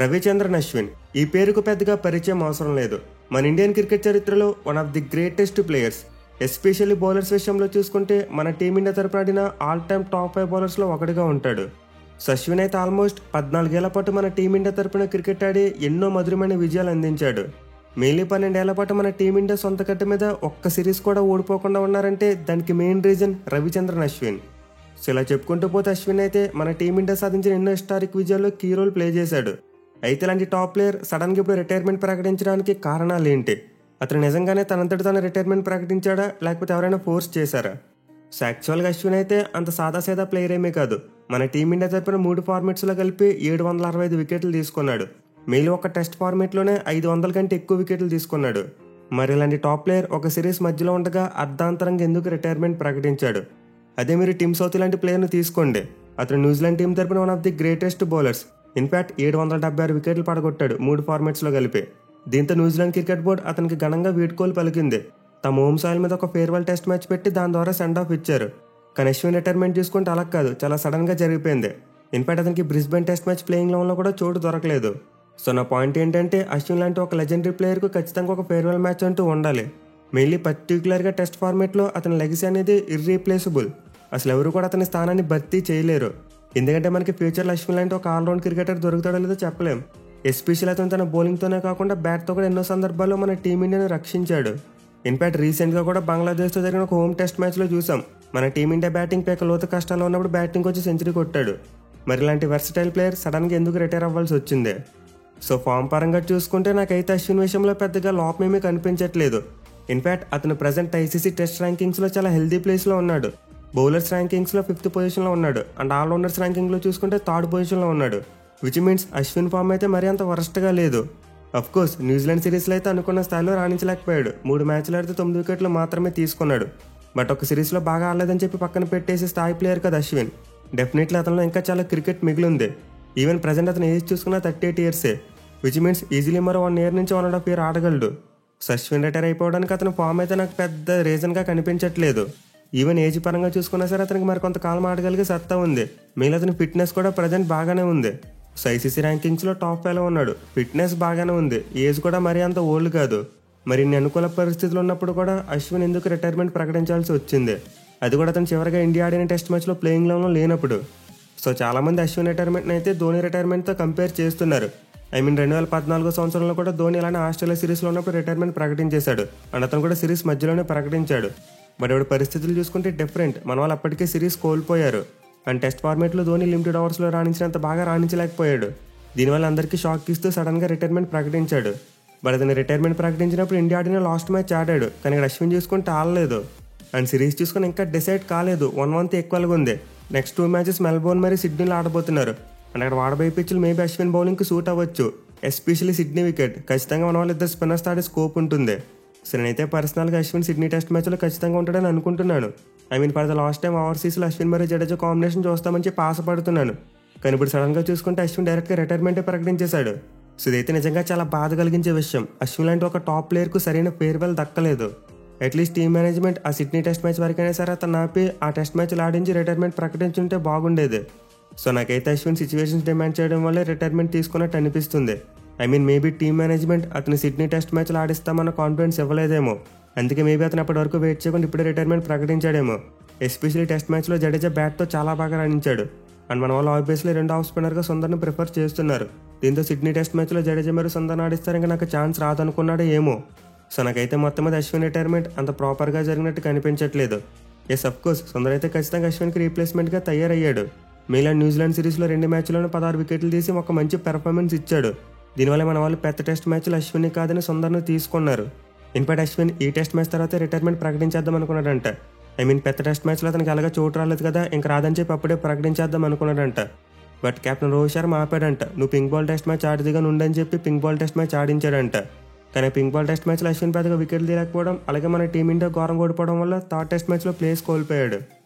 రవిచంద్రన్ అశ్విన్ ఈ పేరుకు పెద్దగా పరిచయం అవసరం లేదు. మన ఇండియన్ క్రికెట్ చరిత్రలో one of the greatest players. Especially bowlers విషయంలో చూసుకుంటే మన టీమిండియా తరపున ఆడిన ఆల్ టైమ్ టాప్ 5 బౌలర్స్లో ఒకటిగా ఉంటాడు. సో అశ్విన్ అయితే ఆల్మోస్ట్ 14 ఏళ్ల పాటు మన టీమిండియా తరపున క్రికెట్ ఆడి ఎన్నో మధురమైన విజయాలు అందించాడు. మెయిన్లీ 12 ఏళ్ల పాటు మన టీమిండియా సొంత కట్ట మీద ఒక్క సిరీస్ కూడా ఓడిపోకుండా ఉన్నారంటే దానికి main reason Ravichandran Ashwin. So ఇలా చెప్పుకుంటూ పోతే అశ్విన్ అయితే మన టీమిండియా సాధించిన ఎన్నో హిస్టారిక్ విజయాల్లో కీ రోల్ ప్లే చేశాడు. అయితే ఇలాంటి టాప్ ప్లేయర్ సడన్గా ఇప్పుడు రిటైర్మెంట్ ప్రకటించడానికి కారణాలు ఏంటి? అతను నిజంగానే తనంతటి తాను రిటైర్మెంట్ ప్రకటించాడా, లేకపోతే ఎవరైనా ఫోర్స్ చేశారా? సో యాక్చువల్గా అశ్విన్ అయితే అంత సాదాసీదా ప్లేయర్ ఏమీ కాదు. మన టీమిండియా తరపున 3 ఫార్మాట్స్లో కలిపి 765 వికెట్లు తీసుకున్నాడు. మెయిన్ ఒక టెస్ట్ ఫార్మేట్లోనే 500 కంటే ఎక్కువ వికెట్లు తీసుకున్నాడు. మరి ఇలాంటి టాప్ ప్లేయర్ ఒక సిరీస్ మధ్యలో ఉండగా అర్ధాంతరంగా ఎందుకు రిటైర్మెంట్ ప్రకటించాడు? అదే మీరు టిమ్ సౌత్ లాంటి ప్లేయర్ను తీసుకోండి. అతను న్యూజిలాండ్ టీం తరపున one of the greatest bowlers. In fact 776 వికెట్లు పడగొట్టాడు 3 ఫార్మాట్స్లో కలిపి. దీంతో న్యూజిలాండ్ క్రికెట్ బోర్డు అతనికి ఘనంగా వీడ్కోలు పలికింది. తమ హోమ్ సాయిల్ మీద ఒక ఫేర్వెల్ టెస్ట్ మ్యాచ్ పెట్టి దాని ద్వారా సెండ్ ఆఫ్ ఇచ్చారు. కానీ అశ్విన్ రిటైర్మెంట్ చూసుకుంటే అలా కాదు, చాలా సడన్గా జరిగిపోయింది. ఇన్ఫాక్ట్ అతనికి బ్రిస్బెన్ టెస్ట్ మ్యాచ్ ప్లేయింగ్ లెవెన్లో కూడా చోటు దొరకలేదు. సో నా పాయింట్ ఏంటంటే అశ్విన్ లాంటి ఒక లెజెండరీ ప్లేయర్కు ఖచ్చితంగా ఒక ఫేర్వెల్ మ్యాచ్ అంటూ ఉండాలి. మెయిన్లీ పర్టికులర్గా టెస్ట్ ఫార్మేట్లో అతని లెగసీ అనేది ఇర్రీప్లేసబుల్. అసలు ఎవరు కూడా అతని స్థానాన్ని భర్తీ చేయలేరు. ఎందుకంటే మనకి ఫ్యూచర్లో అశ్విన్ లాంటి ఒక ఆల్రౌండ్ క్రికెటర్ దొరుకుతాడో లేదో చెప్పలేం. ఎస్పెషల్ అతను తన బౌలింగ్తోనే కాకుండా బ్యాట్తో కూడా ఎన్నో సందర్భాల్లో మన టీమిండియాను రక్షించాడు. ఇన్ఫాక్ట్ రీసెంట్గా కూడా బంగ్లాదేశ్తో జరిగిన ఒక హోమ్ టెస్ట్ మ్యాచ్లో చూసాం. మన టీమిండియా బ్యాటింగ్ పేక లోతు కష్టాల్లో ఉన్నప్పుడు బ్యాటింగ్ వచ్చి సెంచరీ కొట్టాడు. మరి ఇలాంటి వెర్సటైల్ ప్లేయర్ సడన్గా ఎందుకు రిటైర్ అవ్వాల్సి వచ్చింది? సో ఫామ్ పరంగా చూసుకుంటే నాకైతే అశ్విన్ విషయంలో పెద్దగా లోపమేమీ కనిపించట్లేదు. ఇన్ఫాక్ట్ అతను ప్రజెంట్ ఐసీసీ టెస్ట్ ర్యాంకింగ్స్లో చాలా హెల్దీ ప్లేస్లో ఉన్నాడు. బౌలర్స్ ర్యాంకింగ్స్లో 5th పొజిషన్లో ఉన్నాడు. అండ్ ఆల్రౌండర్స్ ర్యాంకింగ్లో చూసుకుంటే 3rd పొజిషన్లో ఉన్నాడు. విచ్ మీన్స్ అశ్విన్ ఫామ్ అయితే మరీ అంత వరస్ట్గా లేదు. అఫ్కోర్స్ న్యూజిలాండ్ సిరీస్లో అయితే అనుకున్న స్థాయిలో రాణించలేకపోయాడు. 3 మ్యాచ్లు ఆడితే 9 వికెట్లు మాత్రమే తీసుకున్నాడు. బట్ ఒక సిరీస్లో బాగా ఆడలేదని చెప్పి పక్కన పెట్టేసి స్థాయి ప్లేయర్ కదా అశ్విన్. డెఫినెట్లీ అతనిలో ఇంకా చాలా క్రికెట్ మిగిలి ఉంది. ఈవెన్ ప్రజెంట్ అతను ఏజ్ చూసుకున్న 38 ఇయర్సే. విచ్ మీన్స్ ఈజీలీ మరో 1 ఇయర్ నుంచి 1.5 ఇయర్ ఆడగలడు. సో అశ్విన్ రిటైర్ అయిపోవడానికి అతని ఫామ్ అయితే నాకు పెద్ద రీజన్గా కనిపించట్లేదు. ఈవెన్ ఏజ్ పరంగా చూసుకున్నా సరే అతనికి మరి కొంతకాలం ఆడగలిగే సత్తా ఉంది. మెయిన్ అతని ఫిట్నెస్ కూడా ప్రజెంట్ బాగానే ఉంది. సో ఐసీసీ ర్యాంకింగ్స్లో టాప్ 5లో ఉన్నాడు. ఫిట్నెస్ బాగానే ఉంది. ఏజ్ కూడా మరీ అంత ఓల్డ్ కాదు. మరి ఇన్ని అనుకూల పరిస్థితులు ఉన్నప్పుడు కూడా అశ్విన్ ఎందుకు రిటైర్మెంట్ ప్రకటించాల్సి వచ్చింది? అది కూడా అతను చివరిగా ఇండియా ఆడిన టెస్ట్ మ్యాచ్లో ప్లేయింగ్ లెవెన్లో లేనప్పుడు. సో చాలామంది అశ్విన్ రిటైర్మెంట్ని అయితే ధోని రిటైర్మెంట్తో కంపేర్ చేస్తున్నారు. 2014 సంవత్సరంలో కూడా ధోని ఇలానే ఆస్ట్రేలియా సిరీస్లో ఉన్నప్పుడు రిటైర్మెంట్ ప్రకటించేశాడు. అండ్ అతను కూడా సిరీస్ మధ్యలోనే ప్రకటించాడు. బట్ ఇప్పుడు పరిస్థితులు చూసుకుంటే డిఫరెంట్. మన వాళ్ళు అప్పటికే సిరీస్ కోల్పోయారు. అండ్ టెస్ట్ ఫార్మేట్లో ధోని లిమిటెడ్ ఓవర్స్లో రాణించినంత బాగా రాణించలేకపోయాడు. దీనివల్ల అందరికీ షాక్ ఇస్తూ సడన్గా రిటైర్మెంట్ ప్రకటించాడు. బట్ అతను రిటైర్మెంట్ ప్రకటించినప్పుడు ఇండియా ఆడిన లాస్ట్ మ్యాచ్ ఆడాడు. కానీ ఇక్కడ అశ్విన్ చూసుకుంటే ఆడలేదు. అండ్ సిరీస్ చూసుకుని ఇంకా డిసైడ్ కాలేదు. 1 month ఎక్కువగా ఉంది. నెక్స్ట్ 2 మ్యాచెస్ మెల్బోర్న్ మరి సిడ్నీలో ఆడబోతున్నారు. అండ్ అక్కడ వాడబోయే పిచ్చులు మేబీ అశ్విన్ బౌలింగ్కి సూట్ అవ్వచ్చు. Especially Sydney wicket. ఖచ్చితంగా మన వాళ్ళు 2 స్పిన్నర్స్ ఆడే స్కోప్ ఉంటుంది. సో నేనైతే పర్సనల్గా అశ్విన్ సిడ్నీ టెస్ట్ మ్యాచ్లో ఖచ్చితంగా ఉంటాడని అనుకుంటున్నాను. ఫర్ ద లాస్ట్ టైం ఓవర్సీస్లో అశ్విన్ మరి జడేజా కాంబినేషన్ చూస్తామని చెప్పి ఆశపడుతున్నాను. కానీ ఇప్పుడు సడన్గా చూసుకుంటే అశ్విన్ డైరెక్ట్గా రిటైర్మెంటే ప్రకటించేశాడు. సో ఇదైతే నిజంగా చాలా బాధ కలిగించే విషయం. అశ్విన్ లాంటి ఒక టాప్ ప్లేయర్కు సరైన ఫేర్వెల్ దక్కలేదు. అట్లీస్ట్ టీమ్ మేనేజ్మెంట్ ఆ సిడ్నీ టెస్ట్ మ్యాచ్ వరకైనా సరే అతను ఆపి ఆ టెస్ట్ మ్యాచ్లు ఆడించి రిటైర్మెంట్ ప్రకటించుంటే బాగుండేది. సో నాకైతే అశ్విన్ సిచ్యువేషన్స్ డిమాండ్ చేయడం వల్లే రిటైర్మెంట్ తీసుకున్నట్టు అనిపిస్తుంది. మేబీ టీమ్ మేనేజ్మెంట్ అతను సిడ్నీ టెస్ట్ మ్యాచ్లు ఆడిస్తామన్న కాన్ఫిడెన్స్ ఇవ్వలేదేమో. అందుకే మేబీ అతను అప్పటి వరకు వెయిట్ చేయకుండా ఇప్పుడే రిటైర్మెంట్ ప్రకటించాడేమో. ఎస్పెషల్లీ టెస్ట్ మ్యాచ్లో జడేజా బ్యాట్తో చాలా బాగా రాణించాడు. అండ్ మన వాళ్ళు ఆబ్వియస్లీ 2వ ఆఫ్ స్పిన్నర్గా సుందర్ని ప్రిఫర్ చేస్తున్నారు. దీంతో సిడ్నీ టెస్ట్ మ్యాచ్లో జడేజా మరియు సుందర్ని ఆడిస్తారు. ఇంకా నాకు ఛాన్స్ రాదనుకున్నాడో ఏమో. సో నాకైతే మొత్తం మీద అశ్విన్ రిటైర్మెంట్ అంత ప్రాపర్గా జరిగినట్టు కనిపించట్లేదు. ఎస్ అఫ్కోర్స్ సుందర్ అయితే ఖచ్చితంగా అశ్విన్కి రీప్లేస్మెంట్గా తయారయ్యాడు. మెయిన్ న్యూజిలాండ్ సిరీస్లో 2 మ్యాచ్ల్లోనూ 16 వికెట్లు తీసి ఒక మంచి పెర్ఫార్మెన్స్ ఇచ్చాడు. దీనివల్ల మన వాళ్ళు పెద్ద టెస్ట్ మ్యాచ్లు అశ్విన్ని కాదని సుందర్ను తీసుకున్నారు. ఇన్ఫాక్ట్ అశ్విన్ ఈ టెస్ట్ మ్యాచ్ తర్వాత రిటైర్మెంట్ ప్రకటించేద్దాం అనుకున్నాడంట. పెద్ద టెస్ట్ మ్యాచ్లో అతనికి అలాగా చోటు రాలేదు కదా, ఇంక రాదని చెప్పి అప్పుడే ప్రకటించేద్దాం అనుకున్నాడంట. బట్ కెప్టెన్ రోహిత్ శర్మ ఆపాడంట. నువ్వు పింక్ బాల్ టెస్ట్ మ్యాచ్ ఆడిదిగా నుండని చెప్పి పింక్ బాల్ టెస్ట్ మ్యాచ్ ఆడించాడంట. కానీ పింక్ బాల్ టెస్ట్ మ్యాచ్లో అశ్విన్ పెద్దగా వికెట్లు తీయలేకపోవడం, అలాగే మన టీమిండియా ఘోరం ఓడిపోవడం వల్ల 3rd టెస్ట్ మ్యాచ్లో ప్లేస్ కోల్పోయాడు.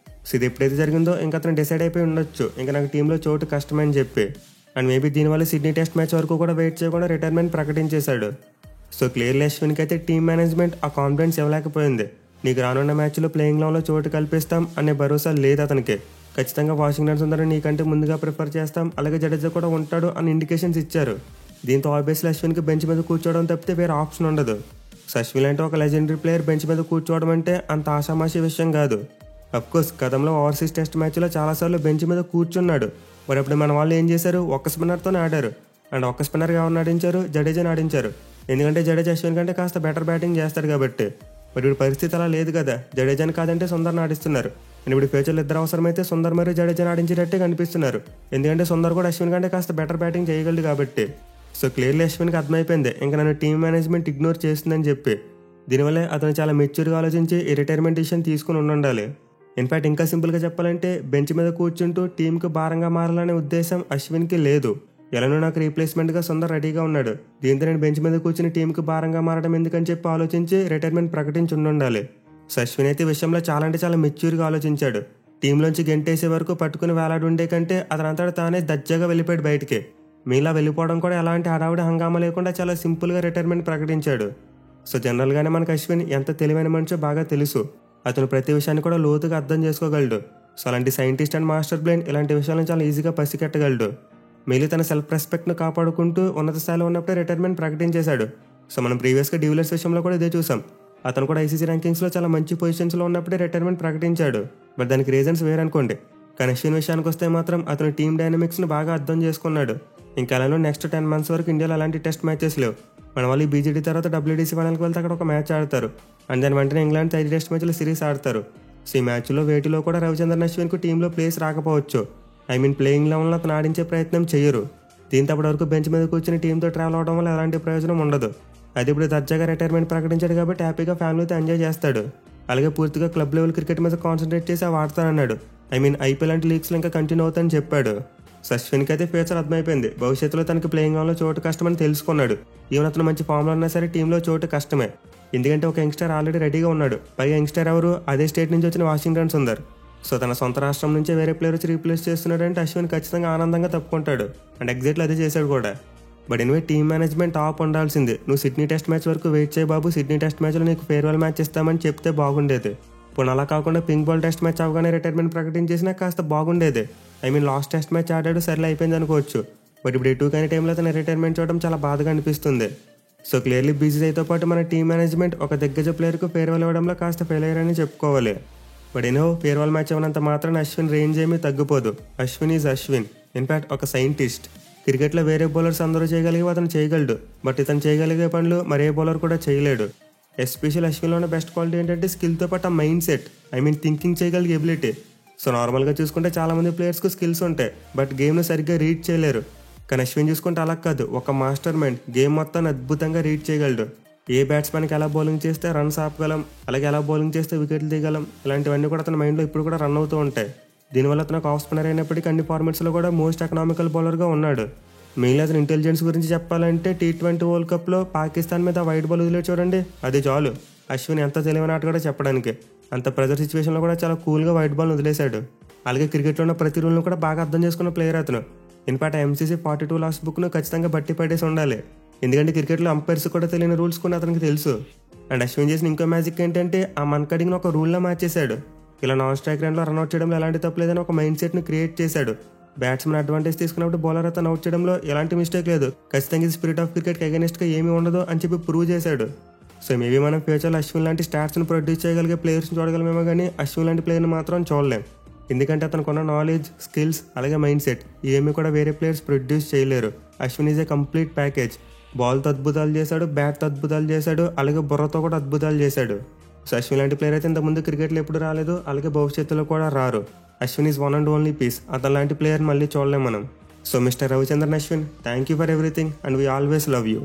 సో ఇది ఎప్పుడైతే జరిగిందో ఇంకా అతను డిసైడ్ అయిపోయి ఉండొచ్చు ఇంకా నాకు టీంలో చోటు కష్టమని చెప్పి. అండ్ మేబీ దీనివల్ల సిడ్నీ టెస్ట్ మ్యాచ్ వరకు కూడా వెయిట్ చేయకుండా రిటైర్మెంట్ ప్రకటించేశాడు. సో క్లియర్లీ అశ్విన్కి అయితే టీమ్ మేనేజ్మెంట్ ఆ కాన్ఫిడెన్స్ ఇవ్వలేకపోయింది. నీకు రానున్న మ్యాచ్లో ప్లేయింగ్ లెవెన్లో చోటు కల్పిస్తాం అనే భరోసా లేదు అతనికి. ఖచ్చితంగా వాషింగ్టన్ సుందర్ నీకంటే ముందుగా ప్రిఫర్ చేస్తాం, అలాగే జడేజా కూడా ఉంటాడు అని ఇండికేషన్స్ ఇచ్చారు. దీంతో ఆబ్వియస్లీ అశ్విన్కి బెంచ్ మీద కూర్చోవడం తప్పితే వేరే ఆప్షన్ ఉండదు. సో అశ్విన్ అంటే ఒక లెజెండరీ ప్లేయర్ బెంచ్ మీద కూర్చోవడం అంటే అంత ఆషామాషి విషయం కాదు. అఫ్కోర్స్ గతంలో ఓవర్సీస్ టెస్ట్ మ్యాచ్లో చాలాసార్లు బెంచ్ మీద కూర్చున్నాడు. మరి అప్పుడు మన వాళ్ళు ఏం చేశారు, ఒక్క స్పిన్నర్తోనే ఆడారు. అండ్ ఒక్క స్పిన్నర్గా ఎవరిని ఆడించారు, జడేజాని ఆడించారు. ఎందుకంటే జడేజా అశ్విన్ కంటే కాస్త బెటర్ బ్యాటింగ్ చేస్తాడు కాబట్టి. మరి ఇప్పుడు పరిస్థితి అలా లేదు కదా, జడేజాని కాదంటే సుందర్ని ఆడిస్తున్నారు. అండ్ ఇప్పుడు ఫ్యూచర్లో ఇద్దరు అవసరమైతే సుందర్ మరియు జడేజాని ఆడించేటట్టే కనిపిస్తున్నారు. ఎందుకంటే సుందర్ కూడా అశ్విన్ కంటే కాస్త బెటర్ బ్యాటింగ్ చేయగలడు కాబట్టి. సో క్లియర్లీ అశ్విన్కి అర్థమైపోయింది ఇంకా నన్ను టీమ్ మేనేజ్మెంట్ ఇగ్నోర్ చేస్తుందని చెప్పి. దీనివల్లే అతను చాలా మెచ్యూర్గా ఆలోచించి ఈ రిటైర్మెంట్ డిసిషన్ తీసుకుని ఉండాలి. ఇన్ఫాక్ట్ ఇంకా సింపుల్గా చెప్పాలంటే బెంచ్ మీద కూర్చుంటూ టీంకి భారంగా మారాలనే ఉద్దేశం అశ్విన్కి లేదు. ఎలానో నాకు రీప్లేస్మెంట్గా సుందర్ రెడీగా ఉన్నాడు, దీంతో నేను బెంచ్ మీద కూర్చుని టీంకి భారంగా మారడం ఎందుకని చెప్పి ఆలోచించి రిటైర్మెంట్ ప్రకటించి ఉండాలి. సో అశ్విన్ అయితే విషయంలో చాలా అంటే చాలా మెచ్యూర్గా ఆలోచించాడు. టీంలోంచి గెంటేసే వరకు పట్టుకుని వేలాడు ఉండే కంటే అతనంతటా తానే దర్జాగా వెళ్ళిపోయాడు బయటికి. మీలా వెళ్ళిపోవడం కూడా ఎలాంటి హడావుడి హంగామా లేకుండా చాలా సింపుల్గా రిటైర్మెంట్ ప్రకటించాడు. సో జనరల్గానే మనకు అశ్విన్ ఎంత తెలివైన మనిషో బాగా తెలుసు. అతను ప్రతి విషయాన్ని కూడా లోతుగా అర్థం చేసుకోగలడు. సో అలాంటి సైంటిస్ట్ అండ్ మాస్టర్ బ్రెయిన్ ఇలాంటి విషయాలను చాలా ఈజీగా పసిగట్టగలడు. మెయిలీ తన సెల్ఫ్ రెస్పెక్ట్ను కాపాడుకుంటూ ఉన్నత స్థాయిలో ఉన్నప్పుడే రిటైర్మెంట్ ప్రకటించేశాడు. సో మనం ప్రీవియస్గా డివిలియర్స్ విషయంలో కూడా ఇదే చూసాం. అతను కూడా ఐసీసీ ర్యాంకింగ్స్లో చాలా మంచి పొజిషన్స్లో ఉన్నప్పుడే రిటైర్మెంట్ ప్రకటించాడు. బట్ దానికి రీజన్స్ వేరనుకోండి. కానీ అశ్విన్ విషయానికి వస్తే మాత్రం అతను టీమ్ డైనమిక్స్ని బాగా అర్థం చేసుకున్నాడు. ఇంకా అలానే నెక్స్ట్ 10 months వరకు ఇండియాలో అలాంటి టెస్ట్ మ్యాచెస్ లేవు. మన వాళ్ళు ఈ బీజేడీ తర్వాత WDC ఫైనల్కి వెళ్తే అక్కడ ఒక మ్యాచ్ ఆడతారు. అండ్ దాని వెంటనే ఇంగ్లాండ్ 5 టెస్ట్ మ్యాచ్ల సిరీస్ ఆడతారు. సో ఈ మ్యాచ్లో వేటిలో కూడా రవిచంద్రన్ అశ్విన్కు టీంలో ప్లేస్ రాకపోవచ్చు. ప్లేయింగ్ లెవెల్లో అతను ఆడించే ప్రయత్నం చేయరు. దీంతో అప్పటివరకు బెంచ్ మీద కూర్చొని టీంతో ట్రావెల్ అవడం వల్ల ఎలాంటి ప్రయోజనం ఉండదు. అది ఇప్పుడు దర్జాగా రిటైర్మెంట్ ప్రకటించాడు కాబట్టి హ్యాపీగా ఫ్యామిలీతో ఎంజాయ్ చేస్తాడు. అలాగే పూర్తిగా క్లబ్ లెవెల్ క్రికెట్ మీద కాన్సన్ట్రేట్ చేసి ఆడతానన్నాడు. IPL లాంటి లీగ్స్లో ఇంకా కంటిన్యూ అవుతానని చెప్పాడు. సో అశ్విన్కి అయితే ఫ్యూచర్ అర్థమైపోయింది. భవిష్యత్తులో తనకి ప్లేయింగ్ లెవెల్లో చోటు కష్టమని తెలుసుకున్నాడు. ఈవెన్ అతను మంచి ఫామ్లో ఉన్నా సరే టీంలో చోటు కష్టమే. ఎందుకంటే ఒక యంగ్స్టర్ ఆల్రెడీ రెడీగా ఉన్నాడు. పైగా యంగ్స్టర్ ఎవరు, అదే స్టేట్ నుంచి వచ్చిన వాషింగ్టన్ సుందర్. సో తన సొంత రాష్ట్రం నుంచే వేరే ప్లేయర్ వచ్చి రీప్లేస్ చేస్తున్నాడంటే అశ్విన్ ఖచ్చితంగా ఆనందంగా తప్పుకుంటాడు. అండ్ ఎగ్జాక్ట్లీ అదే చేశాడు కూడా. But anyway team management top ఉండాల్సింది. నువ్వు సిడ్నీ టెస్ట్ మ్యాచ్ వరకు వెయిట్ చేయి బాబు, సిడ్నీ టెస్ట్ మ్యాచ్లో నీకు ఫేర్వెల్ మ్యాచ్ ఇస్తామని చెప్తే బాగుండేది. ఇప్పుడు అలా కాకుండా పింక్ బాల్ టెస్ట్ మ్యాచ్ అవగానే రిటైర్మెంట్ ప్రకటించేసినా కాస్త బాగుండేది. లాస్ట్ టెస్ట్ మ్యాచ్ ఆడాడు, సర్లే అయిపోయింది అనుకోవచ్చు. బట్ ఇప్పుడు ఎటు కానీ టైంలో తన రిటైర్మెంట్ చూడడం చాలా బాధగా అనిపిస్తుంది. సో క్లియర్లీ బీసీసీఐతో పాటు మన టీమ్ మేనేజ్మెంట్ ఒక దిగ్గజ ప్లేయర్కు ఫేర్వెల్ ఇవ్వడంలో కాస్త ఫెయిల్ అయ్యారని చెప్పుకోవాలి. బట్ ఫేర్వెల్ మ్యాచ్ ఇవ్వనంత మాత్రం అశ్విన్ రేంజ్ ఏమీ తగ్గిపోదు. అశ్విన్ ఈజ్ అశ్విన్. ఇన్ఫాక్ట్ ఒక సైంటిస్ట్. క్రికెట్లో వేరే బౌలర్స్ అందరూ చేయగలిగే అతను చేయగలడు. బట్ ఇతను చేయగలిగే పనులు మరే బౌలర్ కూడా చేయలేడు. ఎస్పెషల్ అశ్విన్లో ఉన్న బెస్ట్ క్వాలిటీ ఏంటంటే స్కిల్తో పాటు మైండ్ సెట్, థింకింగ్ చేయగలిగే ఎబిలిటీ. సో నార్మల్గా చూసుకుంటే చాలామంది ప్లేయర్స్కు స్కిల్స్ ఉంటాయి, బట్ గేమ్ను సరిగ్గా రీడ్ చేయలేరు. కానీ అశ్విన్ చూసుకుంటే అలా కాదు, ఒక మాస్టర్ మైండ్. గేమ్ మొత్తాన్ని అద్భుతంగా రీడ్ చేయగలడు. ఏ బ్యాట్స్మెన్కి ఎలా బౌలింగ్ చేస్తే రన్స్ ఆపగలం, అలాగే ఎలా బౌలింగ్ చేస్తే వికెట్లు తీయగలం, ఇలాంటివన్నీ కూడా అతని మైండ్లో ఇప్పుడు కూడా రన్ అవుతూ ఉంటాయి. దీనివల్ల అతను ఆఫ్ స్పిన్నర్ అయినప్పటికీ అన్ని ఫార్మాట్స్లో కూడా మోస్ట్ ఎకనామికల్ బౌలర్గా ఉన్నాడు. మెయిన్లీ అతను ఇంటెలిజెన్స్ గురించి చెప్పాలంటే T20 వరల్డ్ కప్లో పాకిస్తాన్ మీద వైట్ బాల్ వదిలే చూడండి, అది చాలు అశ్విన్ ఎంత తెలివైన ఆట కూడా చెప్పడానికి. అంత ప్రెజర్ సిచ్యువేషన్లో కూడా చాలా కూల్గా వైట్ బాల్ వదిలేశాడు. అలాగే క్రికెట్లో ఉన్న ప్రతి రూల్ను కూడా బాగా అర్థం చేసుకున్న ప్లేయర్ అతను. ఇన్ఫాక్ట్ MCC 42 లాస్ట్ బుక్ను ఖచ్చితంగా బట్టి పట్టేసి ఉండాలి. ఎందుకంటే క్రికెట్లో అంపైర్స్ కూడా తెలియని రూల్స్ కూడా అతనికి తెలుసు. అండ్ అశ్విన్ చేసిన ఇంకో మ్యాజిక్ ఏంటంటే ఆ మన్కడింగ్ను ఒక రూల్లా మార్చేశాడు. ఇలా నాన్ స్ట్రైక్ రన్లో రన్అట్ చేయడంలో ఎలాంటి తప్పలేదని ఒక మైండ్ సెట్ను క్రియేట్ చేశాడు. బ్యాట్స్మెన్ అడ్వాంటేజ్ తీసుకున్నప్పుడు బౌలర్ అతను అవుట్ చేయడంలో ఎలాంటి మిస్టేక్ లేదు. ఖచ్చితంగా ఇది స్పిరిట్ ఆఫ్ క్రికెట్కి అగెనిస్ట్గా ఏమీ ఉండదు అని చెప్పి ప్రూవ్ చేశాడు. సో మేబీ మనం ఫ్యూచర్లో అశ్విన్ లాంటి స్టాట్స్ని ప్రొడ్యూస్ చేయగలిగే ప్లేయర్స్ని చూడగలమేమో కానీ అశ్విన్ లాంటి ప్లేయర్ని మాత్రం చూడలేం. ఎందుకంటే అతనుకున్న నాలెడ్జ్, స్కిల్స్, అలాగే మైండ్ సెట్ ఏమీ కూడా వేరే ప్లేయర్స్ ప్రొడ్యూస్ చేయలేరు. Ashwin is a complete package. బాల్తో అద్భుతాలు చేశాడు, బ్యాట్తో అద్భుతాలు చేశాడు, అలాగే బుర్రతో కూడా అద్భుతాలు చేశాడు. సో అశ్విన్ లాంటి ప్లేయర్ అయితే ఇంతకుముందు క్రికెట్లో ఎప్పుడు రాలేదు, అలాగే భవిష్యత్తులో కూడా రారు. Ashwin is one and only piece. అతని లాంటి ప్లేయర్ మళ్ళీ చూడలేం మనం. So mister Ravichandran Ashwin, thank you for everything and we always love you.